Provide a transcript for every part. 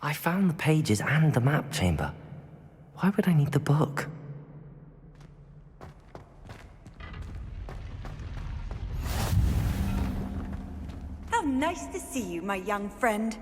I found the pages and the map chamber. Why would I need the book? How nice to see you, my young friend.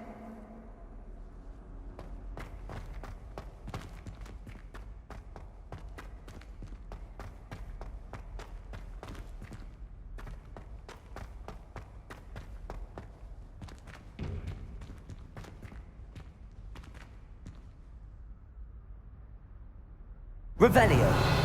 Revelio.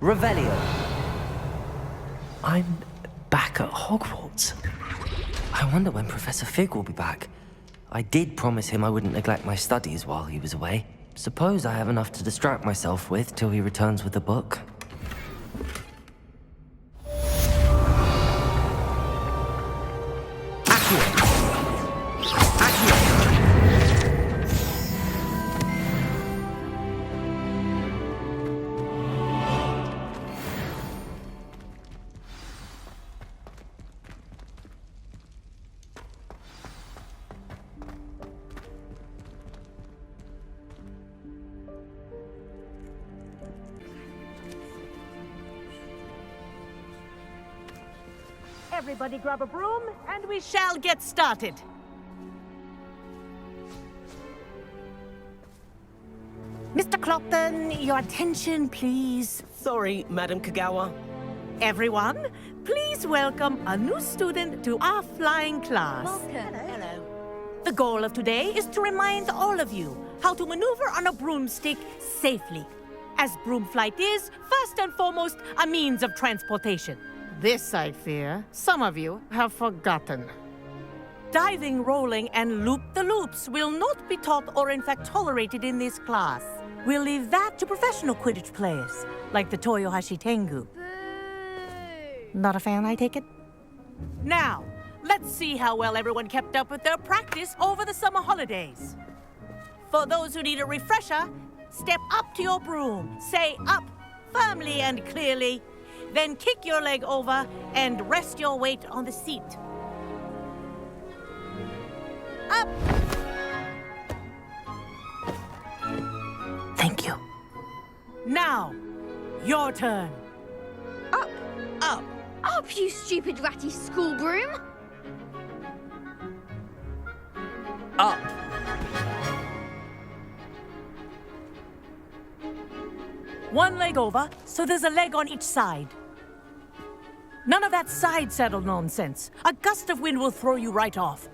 Revelio. I'm back at Hogwarts. I wonder when Professor Fig will be back. I did promise him I wouldn't neglect my studies while he was away. Suppose I have enough to distract myself with till he returns with a book. Everybody grab a broom, and we shall get started. Mr. Clopton, your attention, please. Sorry, Madam Kagawa. Everyone, please welcome a new student to our flying class. Welcome. Hello. The goal of today is to remind all of you how to maneuver on a broomstick safely, as broom flight is, first and foremost, a means of transportation. This, I fear, some of you have forgotten. Diving, rolling, and loop-the-loops will not be taught or in fact tolerated in this class. We'll leave that to professional Quidditch players, like the Toyohashi Tengu. Boo! Not a fan, I take it? Now, let's see how well everyone kept up with their practice over the summer holidays. For those who need a refresher, step up to your broom, say up firmly and clearly, then kick your leg over and rest your weight on the seat. Up! Thank you. Now, your turn. Up! Up! Up, you stupid ratty school broom! Up. One leg over, so there's a leg on each side. None of that side saddle nonsense. A gust of wind will throw you right off.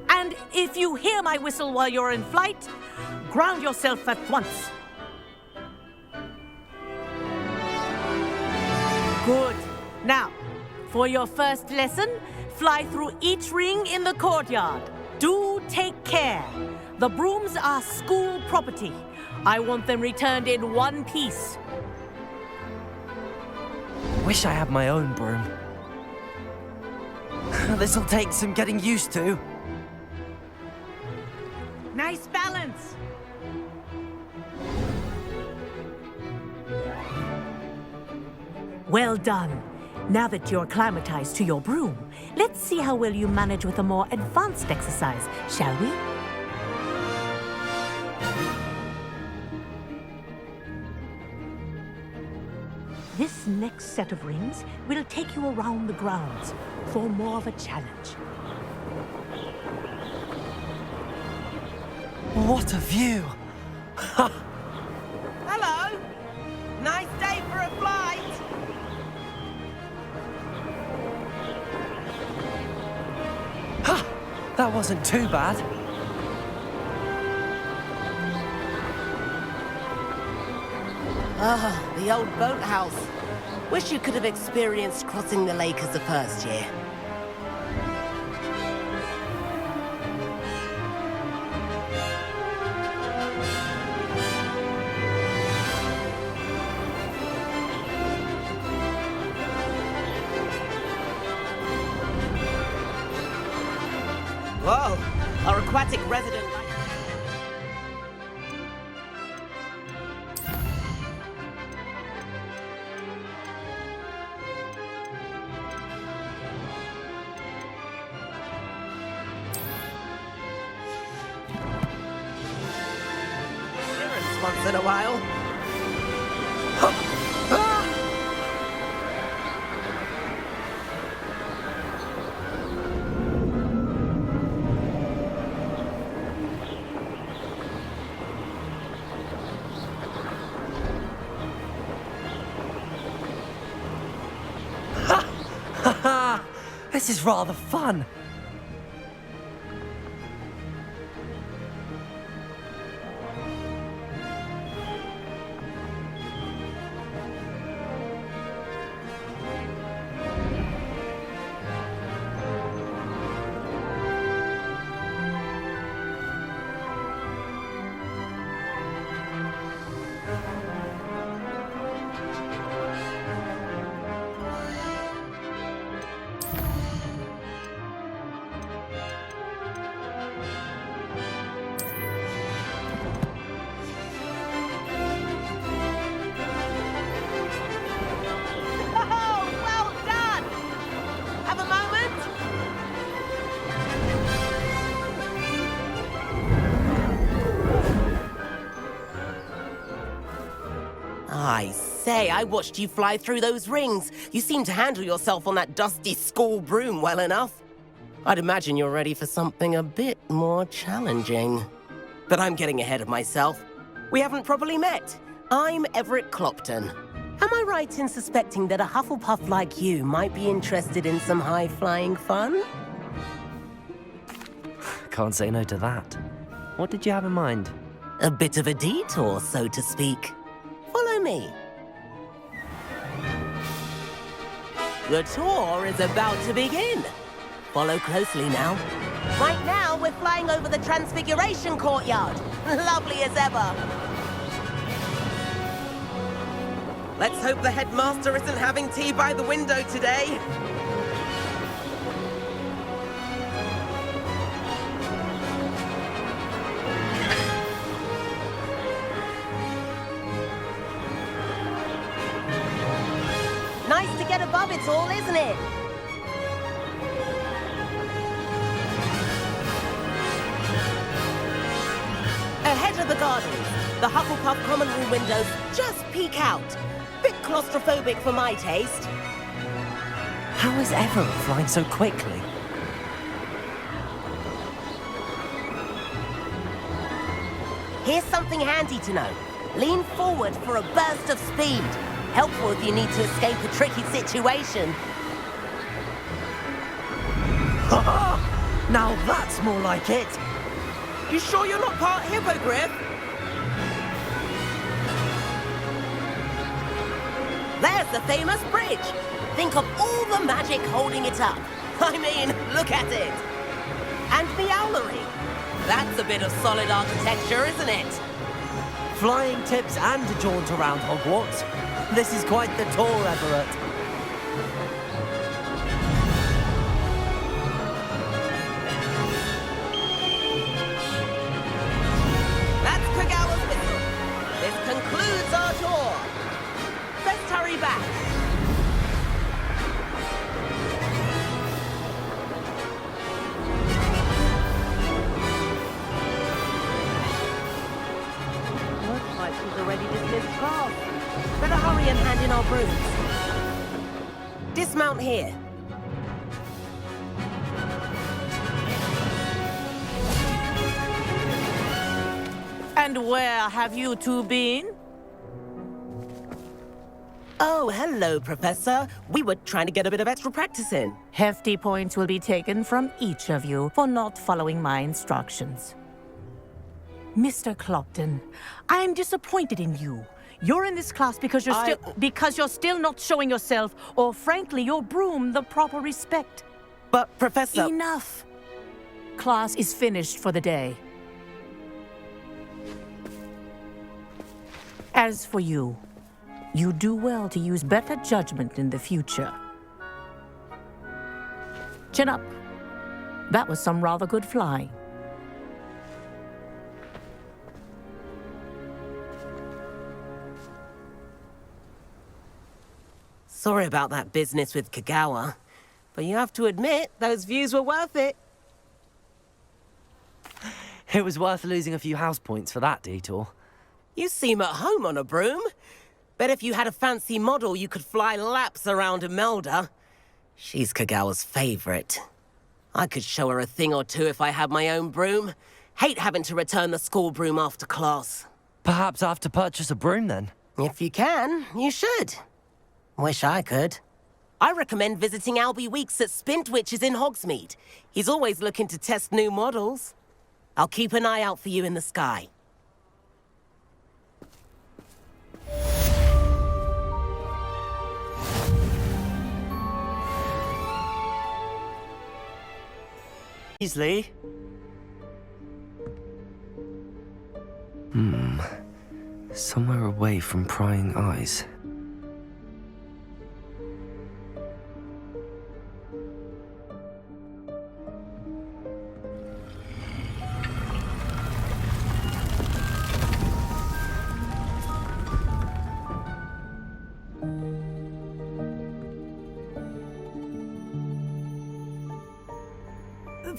And if you hear my whistle while you're in flight, ground yourself at once. Good. Now, for your first lesson, fly through each ring in the courtyard. Do take care. The brooms are school property. I want them returned in one piece. Wish I had my own broom. This'll take some getting used to. Nice balance. Well done. Now that you're acclimatized to your broom, let's see how well you manage with a more advanced exercise, shall we? This next set of rings will take you around the grounds for more of a challenge. What a view! Hello. Nice day for a flight. Ha! That wasn't too bad. Ah, the old boathouse. Wish you could have experienced crossing the lake as a first year. Whoa, our aquatic resident. Once in a while. This is rather fun. I say, I watched you fly through those rings. You seem to handle yourself on that dusty school broom well enough. I'd imagine you're ready for something a bit more challenging. But I'm getting ahead of myself. We haven't properly met. I'm Everett Clopton. Am I right in suspecting that a Hufflepuff like you might be interested in some high-flying fun? Can't say no to that. What did you have in mind? A bit of a detour, so to speak. Follow me. The tour is about to begin. Follow closely now. Right now, we're flying over the Transfiguration Courtyard. Lovely as ever. Let's hope the headmaster isn't having tea by the window today. Nice to get above it all, isn't it? Ahead of the gardens, the Hufflepuff common room windows just peek out. Bit claustrophobic for my taste. How is Everett flying so quickly? Here's something handy to know. Lean forward for a burst of speed. Helpful if you need to escape a tricky situation. Now that's more like it. You sure you're not part hippogriff? There's the famous bridge. Think of all the magic holding it up. I mean, look at it. And the owlery. That's a bit of solid architecture, isn't it? Flying tips and a jaunt around Hogwarts. This is quite the tour, Everett. That's Kagawa's whistle. This concludes our tour. Let's hurry back. Looks like she's already dismissed class. Better hurry and hand in our brooms. Dismount here. And where have you two been? Oh, hello, Professor. We were trying to get a bit of extra practice in. Hefty points will be taken from each of you for not following my instructions. Mr. Clopton, I am disappointed in you. You're in this class because you're still not showing yourself, or frankly, your broom the proper respect. But, Professor... Enough. Class is finished for the day. As for you, you do well to use better judgment in the future. Chin up. That was some rather good flying. Sorry about that business with Kagawa, but you have to admit, those views were worth it. It was worth losing a few house points for that detour. You seem at home on a broom. Bet if you had a fancy model, you could fly laps around Imelda. She's Kagawa's favorite. I could show her a thing or two if I had my own broom. Hate having to return the school broom after class. Perhaps I have to purchase a broom then. If you can, you should. Wish I could. I recommend visiting Albie Weeks at Spintwitches in Hogsmeade. He's always looking to test new models. I'll keep an eye out for you in the sky. Weasley? Somewhere away from prying eyes.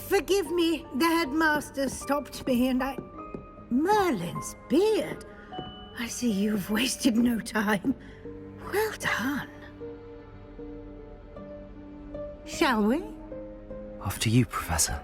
Forgive me, the headmaster stopped me and I... Merlin's beard. I see you've wasted no time. Well done. Shall we? After you, Professor.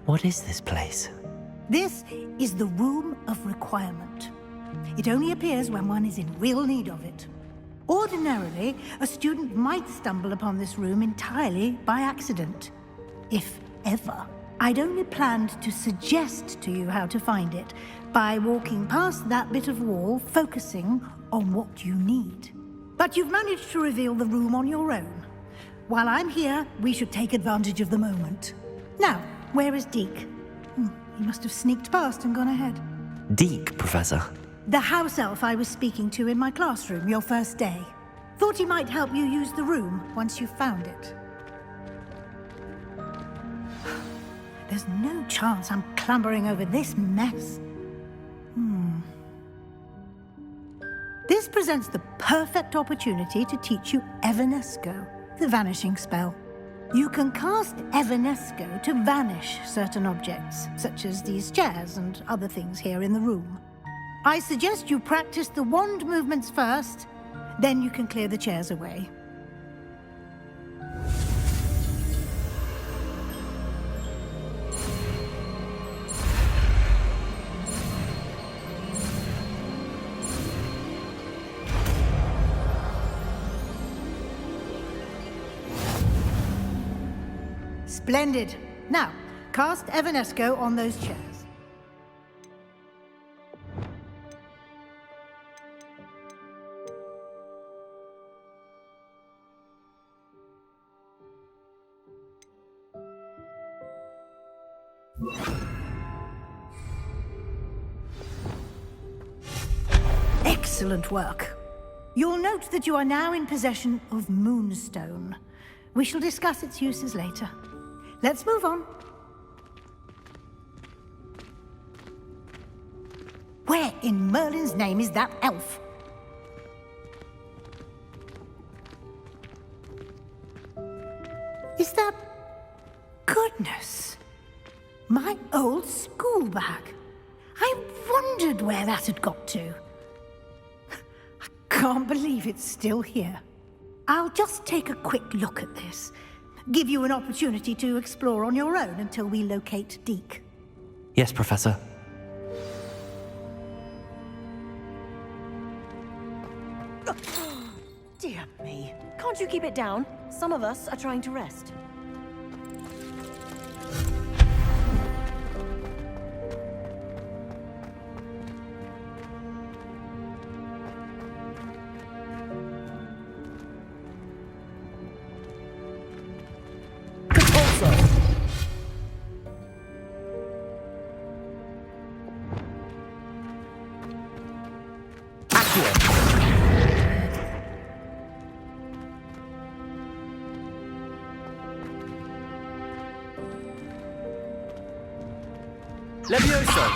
What is this place? This is the Room of Requirement. It only appears when one is in real need of it. Ordinarily, a student might stumble upon this room entirely by accident. If ever. I'd only planned to suggest to you how to find it by walking past that bit of wall, focusing on what you need. But you've managed to reveal the room on your own. While I'm here, we should take advantage of the moment. Now, where is Deke? He must have sneaked past and gone ahead. Deke, Professor. The house elf I was speaking to in my classroom your first day. Thought he might help you use the room once you found it. There's no chance I'm clambering over this mess. This presents the perfect opportunity to teach you Evanesco, the vanishing spell. You can cast Evanesco to vanish certain objects, such as these chairs and other things here in the room. I suggest you practice the wand movements first, then you can clear the chairs away. Splendid. Now, cast Evanesco on those chairs. Excellent work. You'll note that you are now in possession of Moonstone. We shall discuss its uses later. Let's move on. Where in Merlin's name is that elf? Is that... Goodness. My old school bag. I wondered where that had got to. I can't believe it's still here. I'll just take a quick look at this. Give you an opportunity to explore on your own until we locate Deke. Yes, Professor. Dear me. Can't you keep it down? Some of us are trying to rest. Levioso!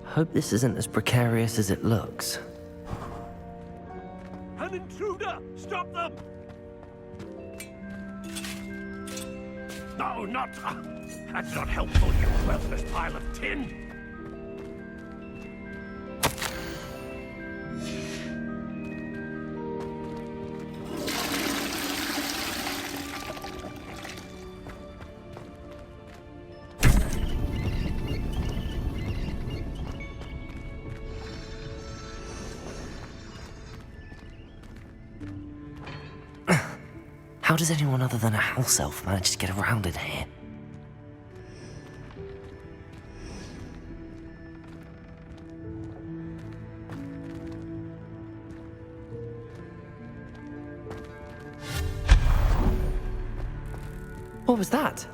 Hope this isn't as precarious as it looks. An intruder! Stop them! No, not... that's not helpful, you worthless pile of tin! How does anyone other than a house elf manage to get around in here? What was that?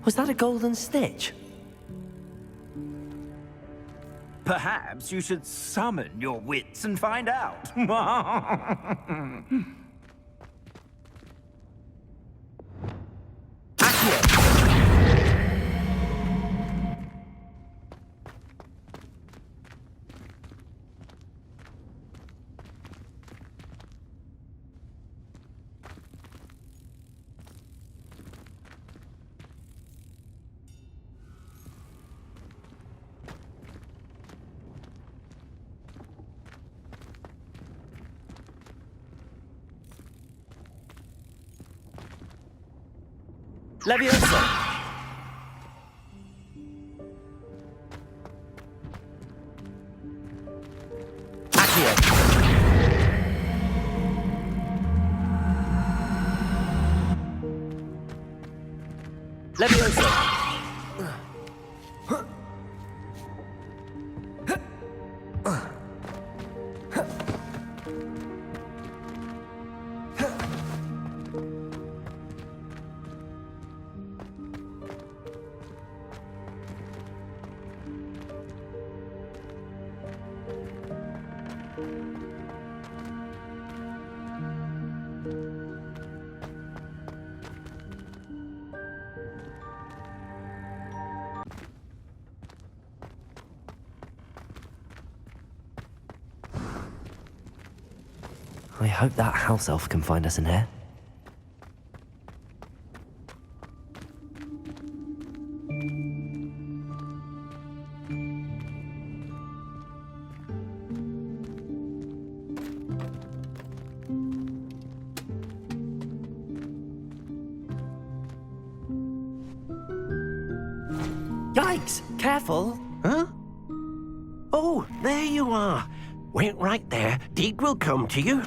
Was that a golden snitch? Perhaps you should summon your wits and find out. Levioso! Accio! Levioso! I hope that house elf can find us in here. Yikes! Careful! Huh? Oh, there you are. Wait right there. Deke will come to you.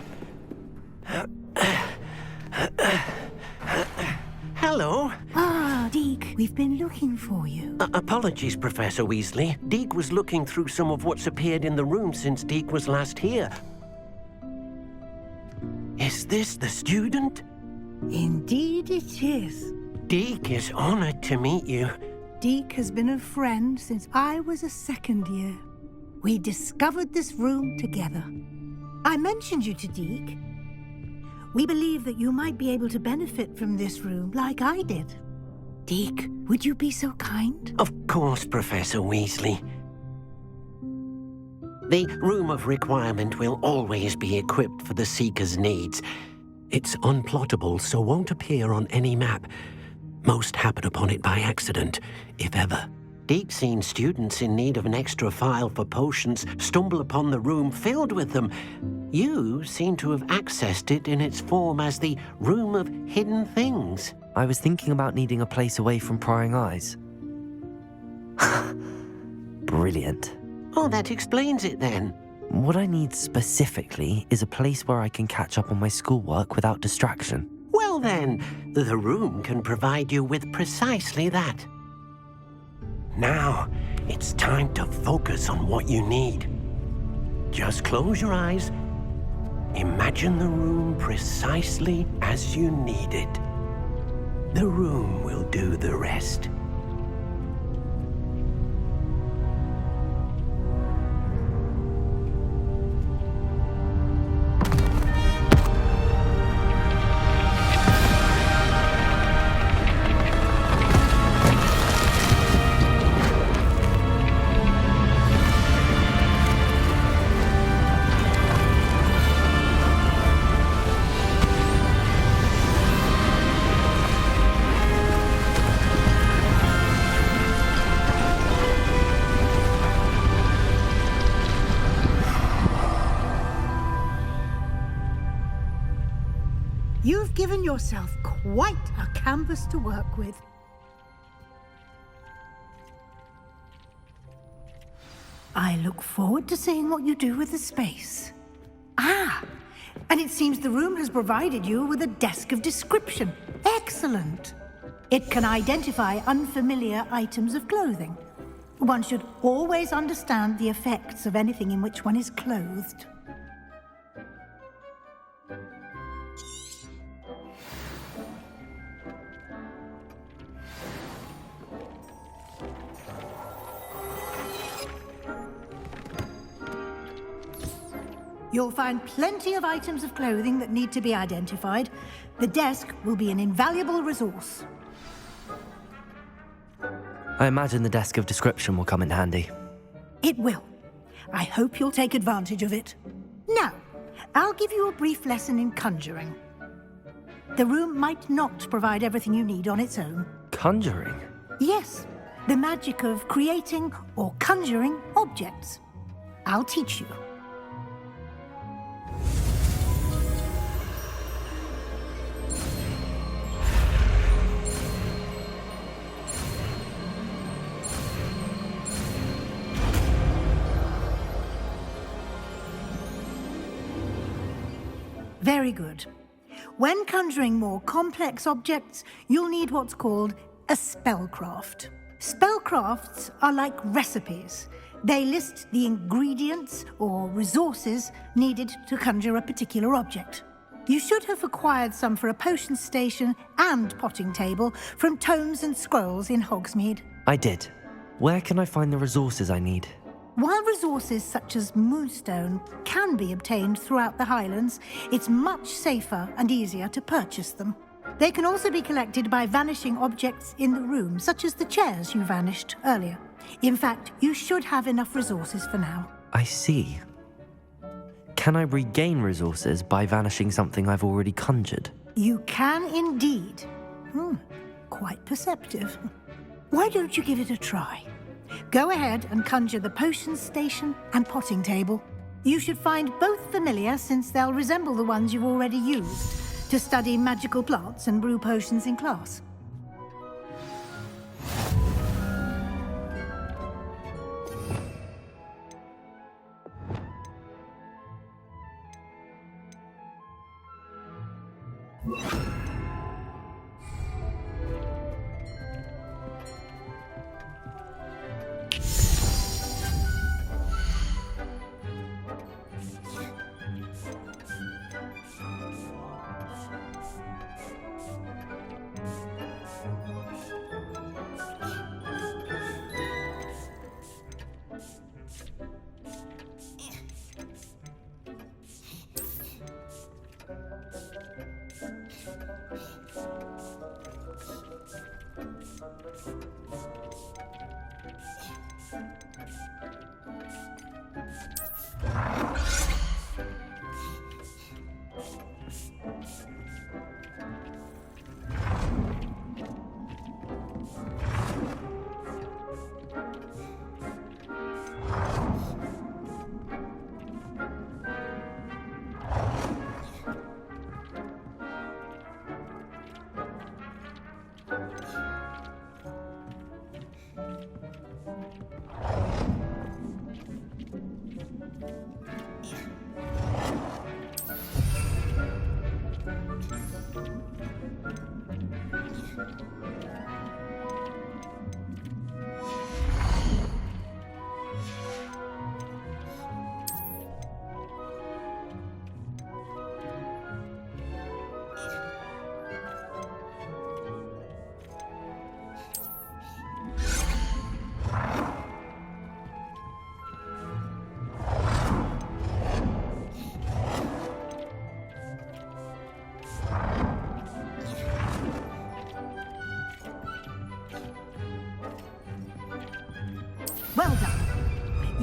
hello. Ah, Deke, we've been looking for you. Apologies, Professor Weasley. Deke was looking through some of what's appeared in the room since Deke was last here. Is this the student? Indeed it is. Deke is honored to meet you. Deke has been a friend since I was a second year. We discovered this room together. I mentioned you to Deke. We believe that you might be able to benefit from this room like I did. Deke, would you be so kind? Of course, Professor Weasley. The Room of Requirement will always be equipped for the Seeker's needs. It's unplottable, so won't appear on any map. Most happen upon it by accident, if ever. Deke's seen students in need of an extra file for potions stumble upon the room filled with them. You seem to have accessed it in its form as the Room of Hidden Things. I was thinking about needing a place away from prying eyes. Brilliant. Oh, that explains it then. What I need specifically is a place where I can catch up on my schoolwork without distraction. Well then, the room can provide you with precisely that. Now, it's time to focus on what you need. Just close your eyes. Imagine the room precisely as you need it. The room will do the rest. You've given yourself quite a canvas to work with. I look forward to seeing what you do with the space. Ah, and it seems the room has provided you with a desk of description. Excellent. It can identify unfamiliar items of clothing. One should always understand the effects of anything in which one is clothed. You'll find plenty of items of clothing that need to be identified. The desk will be an invaluable resource. I imagine the desk of description will come in handy. It will. I hope you'll take advantage of it. Now, I'll give you a brief lesson in conjuring. The room might not provide everything you need on its own. Conjuring? Yes, the magic of creating or conjuring objects. I'll teach you. Very good. When conjuring more complex objects, you'll need what's called a spellcraft. Spellcrafts are like recipes. They list the ingredients or resources needed to conjure a particular object. You should have acquired some for a potion station and potting table from tomes and scrolls in Hogsmeade. I did. Where can I find the resources I need? While resources such as moonstone can be obtained throughout the Highlands, it's much safer and easier to purchase them. They can also be collected by vanishing objects in the room, such as the chairs you vanished earlier. In fact, you should have enough resources for now. I see. Can I regain resources by vanishing something I've already conjured? You can indeed. Quite perceptive. Why don't you give it a try? Go ahead and conjure the potion station and potting table. You should find both familiar since they'll resemble the ones you've already used to study magical plants and brew potions in class.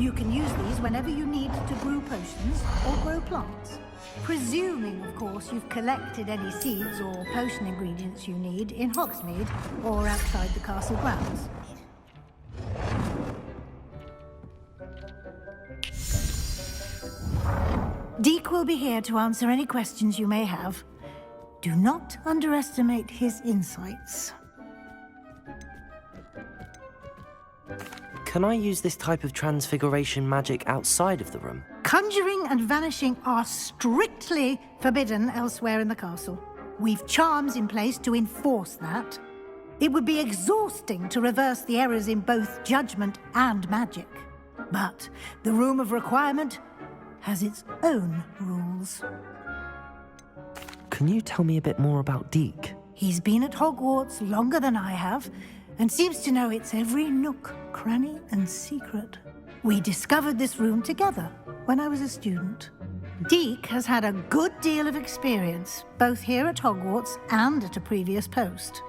You can use these whenever you need to brew potions or grow plants. Presuming, of course, you've collected any seeds or potion ingredients you need in Hogsmeade or outside the castle grounds. Deke will be here to answer any questions you may have. Do not underestimate his insights. Can I use this type of transfiguration magic outside of the room? Conjuring and vanishing are strictly forbidden elsewhere in the castle. We've charms in place to enforce that. It would be exhausting to reverse the errors in both judgment and magic. But the Room of Requirement has its own rules. Can you tell me a bit more about Deke? He's been at Hogwarts longer than I have, and seems to know its every nook, cranny, and secret. We discovered this room together when I was a student. Deke has had a good deal of experience, both here at Hogwarts and at a previous post.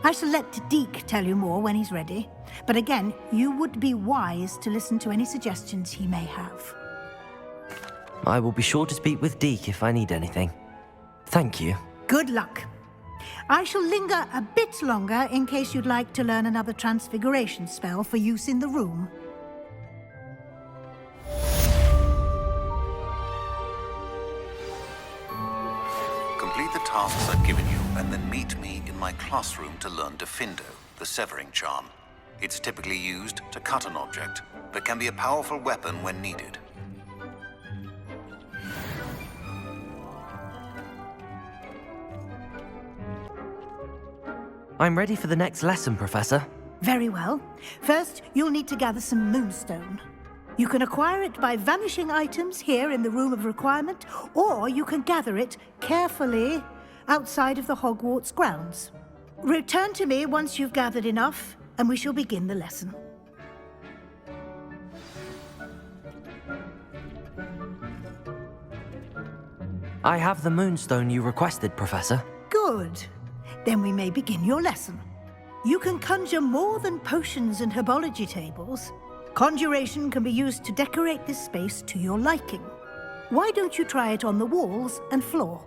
I shall let Deke tell you more when he's ready, but again, you would be wise to listen to any suggestions he may have. I will be sure to speak with Deke if I need anything. Thank you. Good luck. I shall linger a bit longer in case you'd like to learn another transfiguration spell for use in the room. Complete the tasks I've given you, and then meet me in my classroom to learn Defindo, the severing charm. It's typically used to cut an object, but can be a powerful weapon when needed. I'm ready for the next lesson, Professor. Very well. First, you'll need to gather some moonstone. You can acquire it by vanishing items here in the Room of Requirement, or you can gather it carefully outside of the Hogwarts grounds. Return to me once you've gathered enough, and we shall begin the lesson. I have the moonstone you requested, Professor. Good. Then we may begin your lesson. You can conjure more than potions and herbology tables. Conjuration can be used to decorate this space to your liking. Why don't you try it on the walls and floor?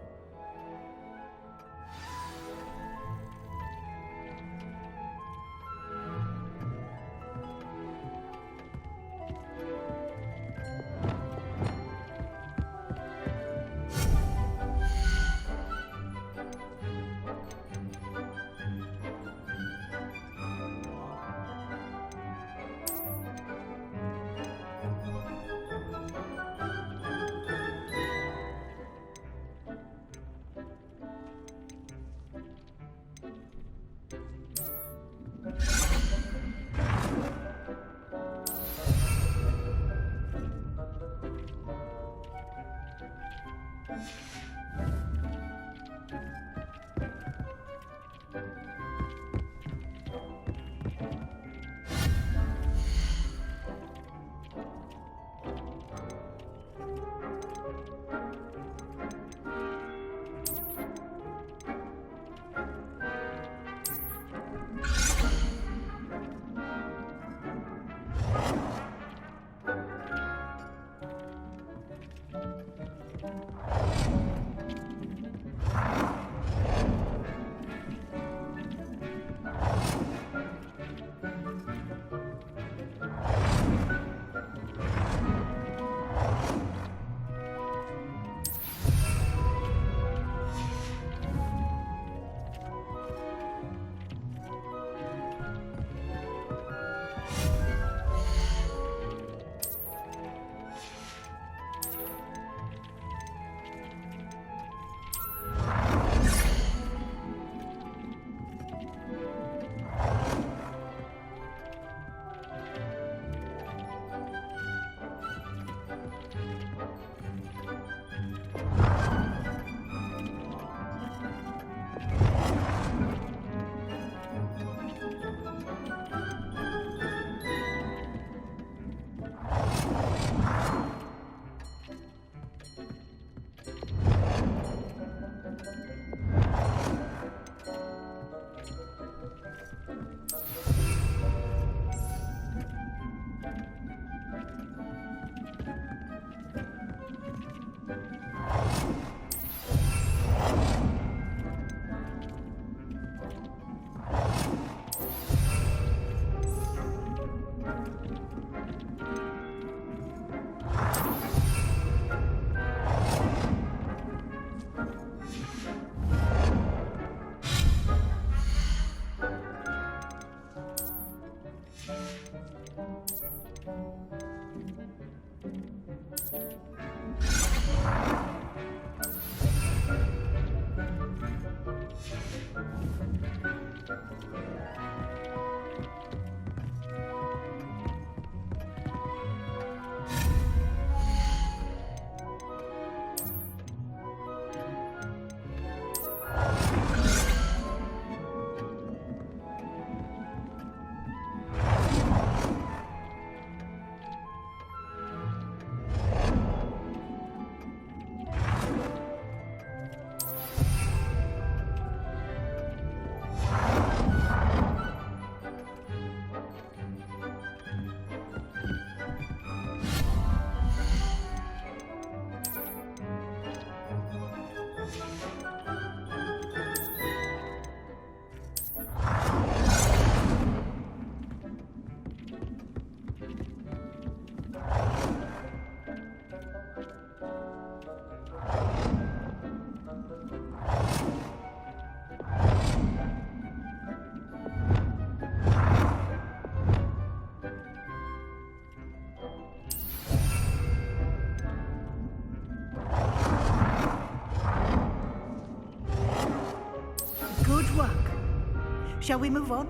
Shall we move on?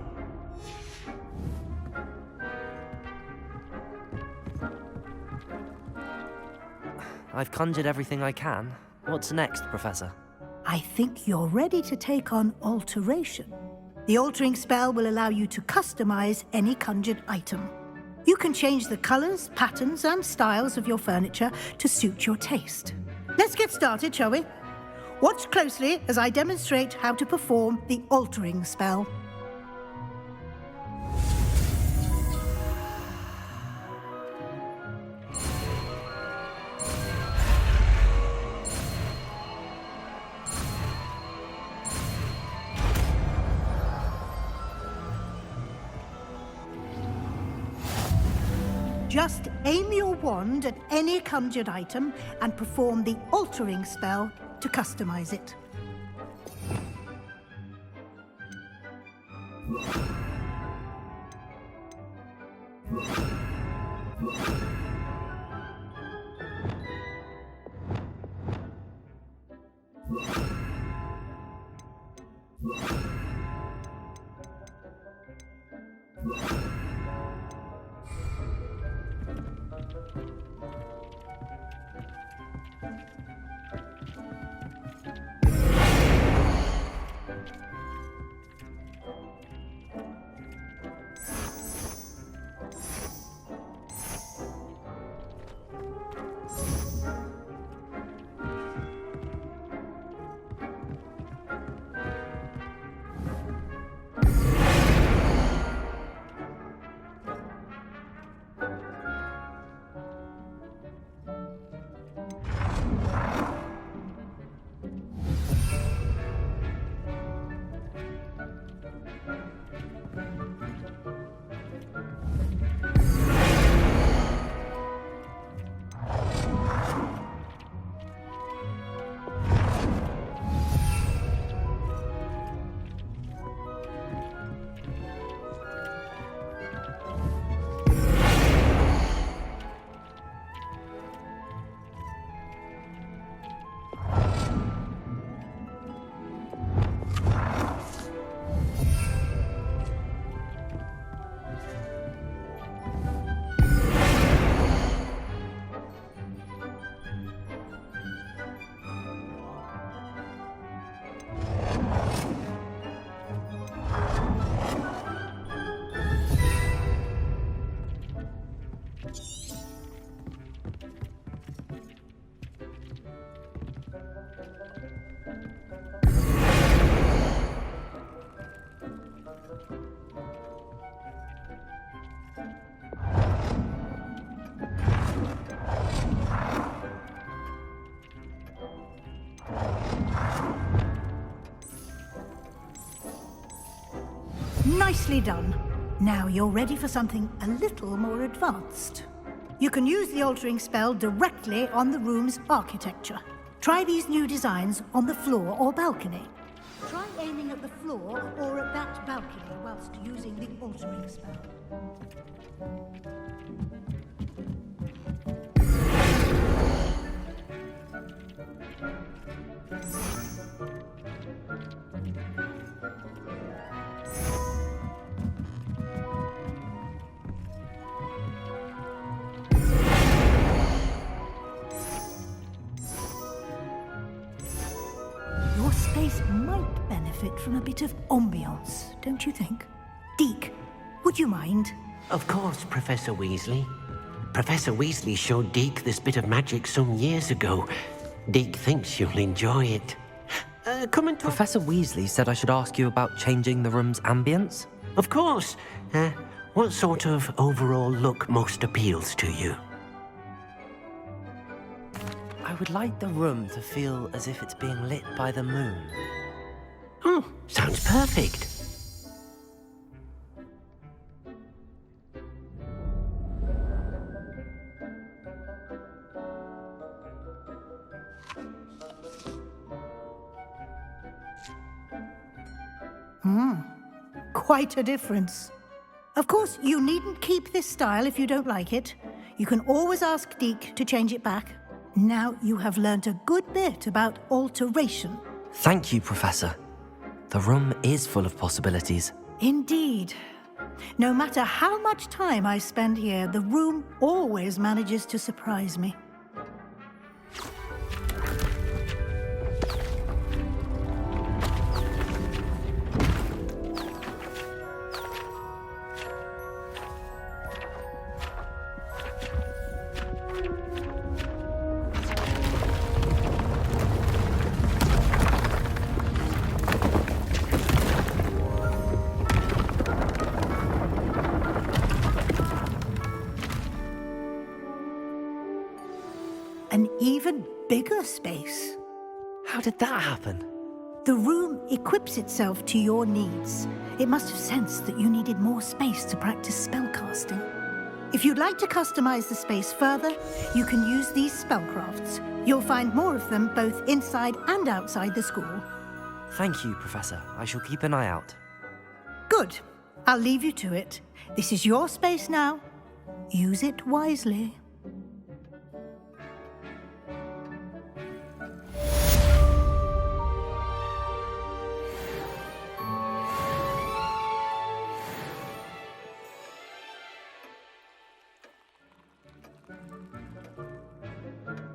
I've conjured everything I can. What's next, Professor? I think you're ready to take on alteration. The altering spell will allow you to customize any conjured item. You can change the colors, patterns, and styles of your furniture to suit your taste. Let's get started, shall we? Watch closely as I demonstrate how to perform the altering spell. Just aim your wand at any conjured item and perform the altering spell to customize it. Nicely done. Now you're ready for something a little more advanced. You can use the altering spell directly on the room's architecture. Try these new designs on the floor or balcony. Try aiming at the floor or at that balcony whilst using the altering spell. Your space might benefit from a bit of ambiance, don't you think? Deke, would you mind? Of course, Professor Weasley. Professor Weasley showed Deke this bit of magic some years ago. Deke thinks you'll enjoy it. Come and talk. Professor Weasley said I should ask you about changing the room's ambience? Of course. What sort of overall look most appeals to you? I would like the room to feel as if it's being lit by the moon. Oh, sounds perfect. Quite a difference. Of course, you needn't keep this style if you don't like it. You can always ask Deke to change it back. Now you have learnt a good bit about alteration. Thank you, Professor. The room is full of possibilities. Indeed. No matter how much time I spend here, the room always manages to surprise me. An even bigger space. How did that happen? The room equips itself to your needs. It must have sensed that you needed more space to practice spellcasting. If you'd like to customize the space further, you can use these spellcrafts. You'll find more of them both inside and outside the school. Thank you, Professor. I shall keep an eye out. Good. I'll leave you to it. This is your space now. Use it wisely.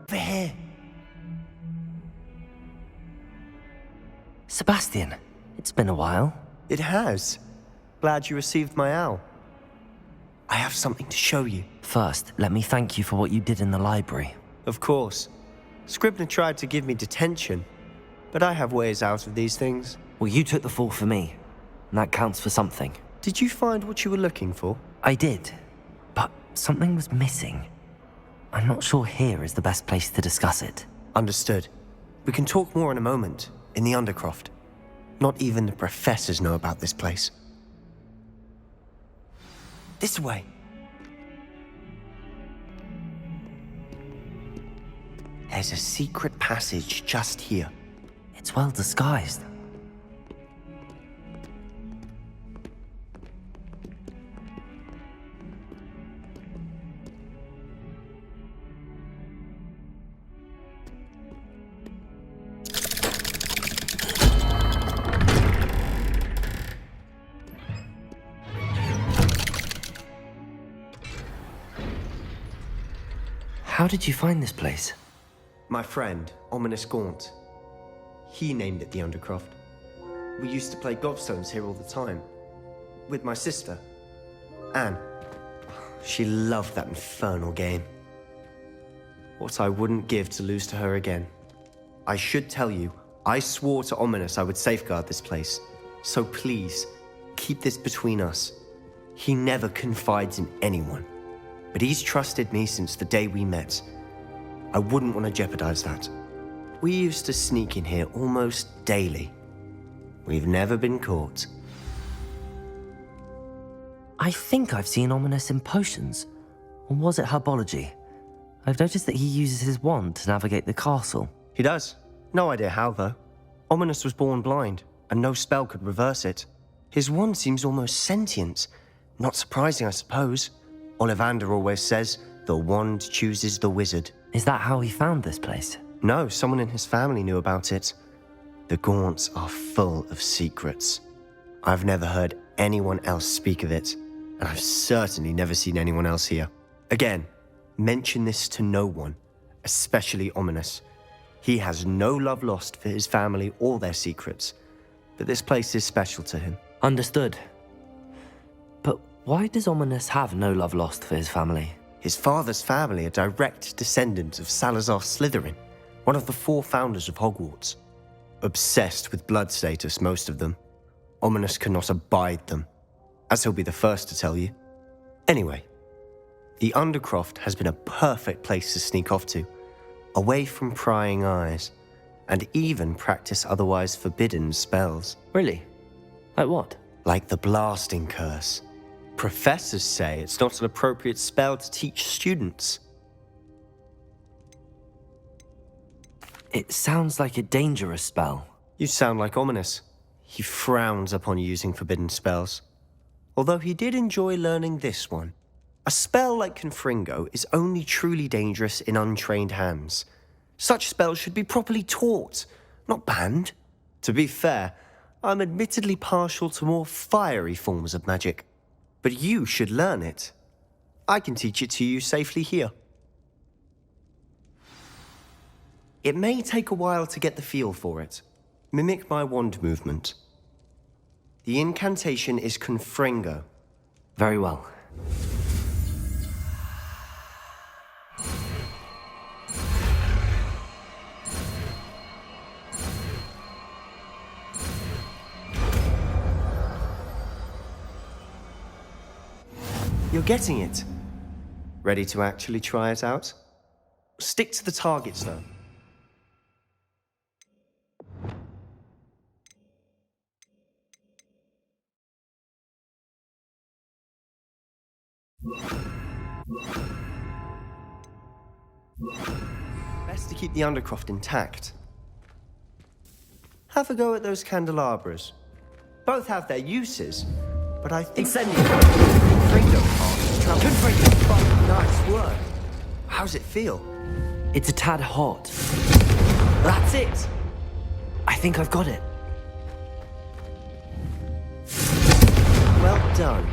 Over here. Sebastian, it's been a while. It has. Glad you received my owl. I have something to show you. First, let me thank you for what you did in the library. Of course. Scribner tried to give me detention, but I have ways out of these things. Well, you took the fall for me, and that counts for something. Did you find what you were looking for? I did, but something was missing. I'm not sure here is the best place to discuss it. Understood. We can talk more in a moment, in the Undercroft. Not even the professors know about this place. This way. There's a secret passage just here. It's well disguised. How did you find this place? My friend, Ominous Gaunt. He named it the Undercroft. We used to play gobstones here all the time. With my sister, Anne. She loved that infernal game. What I wouldn't give to lose to her again. I should tell you, I swore to Ominous I would safeguard this place. So please, keep this between us. He never confides in anyone. But he's trusted me since the day we met. I wouldn't want to jeopardize that. We used to sneak in here almost daily. We've never been caught. I think I've seen Ominous in potions. Or was it herbology? I've noticed that he uses his wand to navigate the castle. He does. No idea how, though. Ominous was born blind, and no spell could reverse it. His wand seems almost sentient. Not surprising, I suppose. Ollivander always says, the wand chooses the wizard. Is that how he found this place? No, someone in his family knew about it. The Gaunts are full of secrets. I've never heard anyone else speak of it, and I've certainly never seen anyone else here. Again, mention this to no one, especially Ominous. He has no love lost for his family or their secrets, but this place is special to him. Understood. But why does Ominous have no love lost for his family? His father's family are direct descendants of Salazar Slytherin, one of the 4 founders of Hogwarts. Obsessed with blood status, most of them. Ominous cannot abide them, as he'll be the first to tell you. Anyway, the Undercroft has been a perfect place to sneak off to, away from prying eyes, and even practice otherwise forbidden spells. Really? Like what? Like the blasting curse. Professors say it's not an appropriate spell to teach students. It sounds like a dangerous spell. You sound like Ominous. He frowns upon using forbidden spells. Although he did enjoy learning this one. A spell like Confringo is only truly dangerous in untrained hands. Such spells should be properly taught, not banned. To be fair, I'm admittedly partial to more fiery forms of magic, but you should learn it. I can teach it to you safely here. It may take a while to get the feel for it. Mimic my wand movement. The incantation is Confringo. Very well. You're getting it. Ready to actually try it out? Stick to the targets, though. Best to keep the Undercroft intact. Have a go at those candelabras. Both have their uses, but I think... Nice work. How's it feel? It's a tad hot. That's it! I think I've got it. Well done.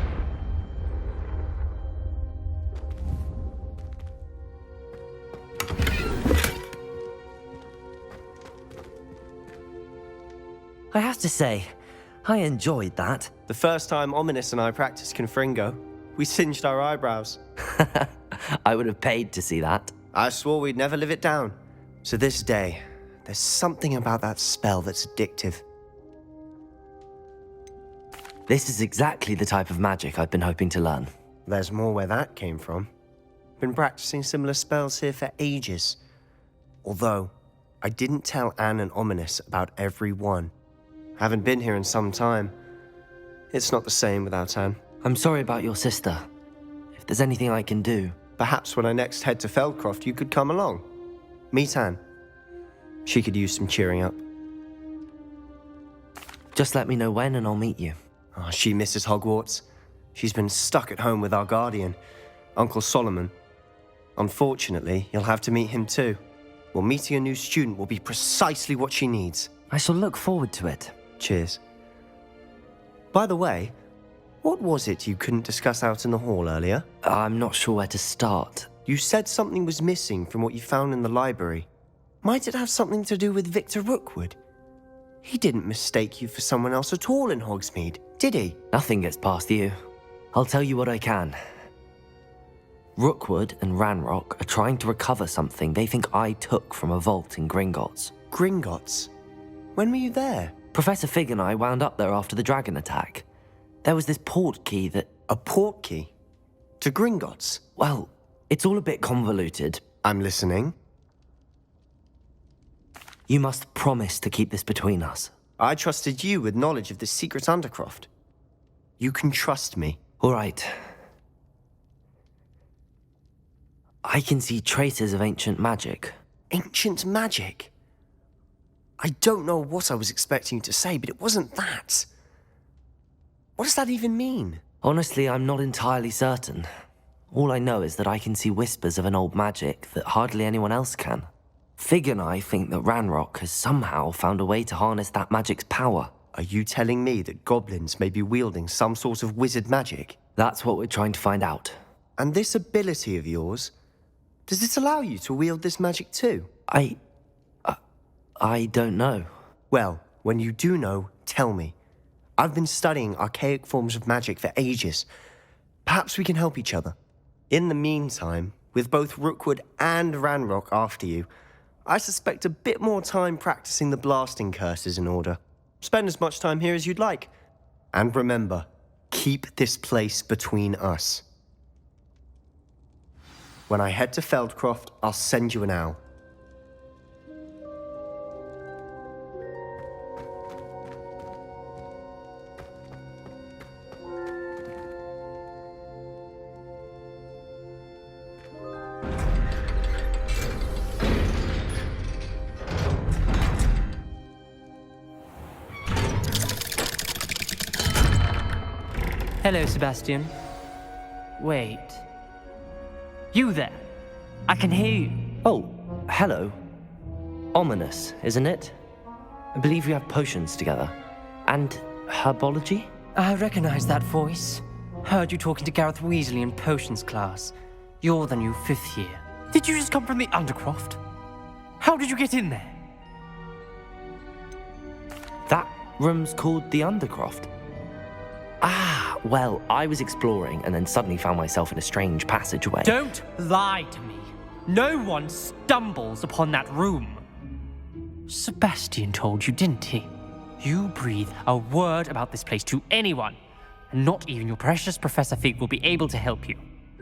I have to say, I enjoyed that. The first time Ominous and I practiced Confringo, we singed our eyebrows. I would have paid to see that. I swore we'd never live it down. To this day, there's something about that spell that's addictive. This is exactly the type of magic I've been hoping to learn. There's more where that came from. Been practicing similar spells here for ages. Although, I didn't tell Anne and Ominous about every one. Haven't been here in some time. It's not the same without Anne. I'm sorry about your sister. If there's anything I can do... Perhaps when I next head to Feldcroft, you could come along. Meet Anne. She could use some cheering up. Just let me know when and I'll meet you. Oh, she misses Hogwarts. She's been stuck at home with our guardian, Uncle Solomon. Unfortunately, you'll have to meet him too. Well, meeting a new student will be precisely what she needs. I shall look forward to it. Cheers. By the way, what was it you couldn't discuss out in the hall earlier? I'm not sure where to start. You said something was missing from what you found in the library. Might it have something to do with Victor Rookwood? He didn't mistake you for someone else at all in Hogsmeade, did he? Nothing gets past you. I'll tell you what I can. Rookwood and Ranrock are trying to recover something they think I took from a vault in Gringotts. Gringotts? When were you there? Professor Fig and I wound up there after the dragon attack. There was this port key that... A port key? To Gringotts? Well, it's all a bit convoluted. I'm listening. You must promise to keep this between us. I trusted you with knowledge of this secret Undercroft. You can trust me. All right. I can see traces of ancient magic. Ancient magic? I don't know what I was expecting you to say, but it wasn't that. What does that even mean? Honestly, I'm not entirely certain. All I know is that I can see whispers of an old magic that hardly anyone else can. Fig and I think that Ranrock has somehow found a way to harness that magic's power. Are you telling me that goblins may be wielding some sort of wizard magic? That's what we're trying to find out. And this ability of yours, does it allow you to wield this magic too? I don't know. Well, when you do know, tell me. I've been studying archaic forms of magic for ages. Perhaps we can help each other. In the meantime, with both Rookwood and Ranrock after you, I suspect a bit more time practicing the blasting curse is in order. Spend as much time here as you'd like. And remember, keep this place between us. When I head to Feldcroft, I'll send you an owl. Hello, Sebastian. Wait. You there? I can hear you. Oh, hello. Ominous, isn't it? I believe we have potions together. And herbology? I recognize that voice. Heard you talking to Gareth Weasley in potions class. You're the new 5th year. Did you just come from the Undercroft? How did you get in there? That room's called the Undercroft. Ah, well, I was exploring and then suddenly found myself in a strange passageway. Don't lie to me. No one stumbles upon that room. Sebastian told you, didn't he? You breathe a word about this place to anyone, and not even your precious Professor Fig will be able to help you.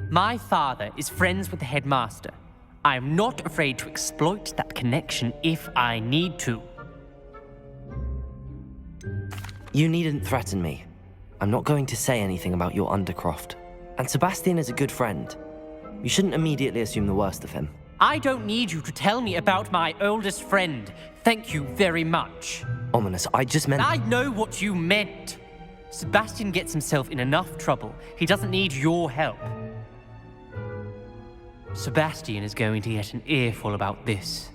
My father is friends with the headmaster. I am not afraid to exploit that connection if I need to. You needn't threaten me. I'm not going to say anything about your Undercroft. And Sebastian is a good friend. You shouldn't immediately assume the worst of him. I don't need you to tell me about my oldest friend. Thank you very much. Ominous, I just meant... I know what you meant. Sebastian gets himself in enough trouble. He doesn't need your help. Sebastian is going to get an earful about this.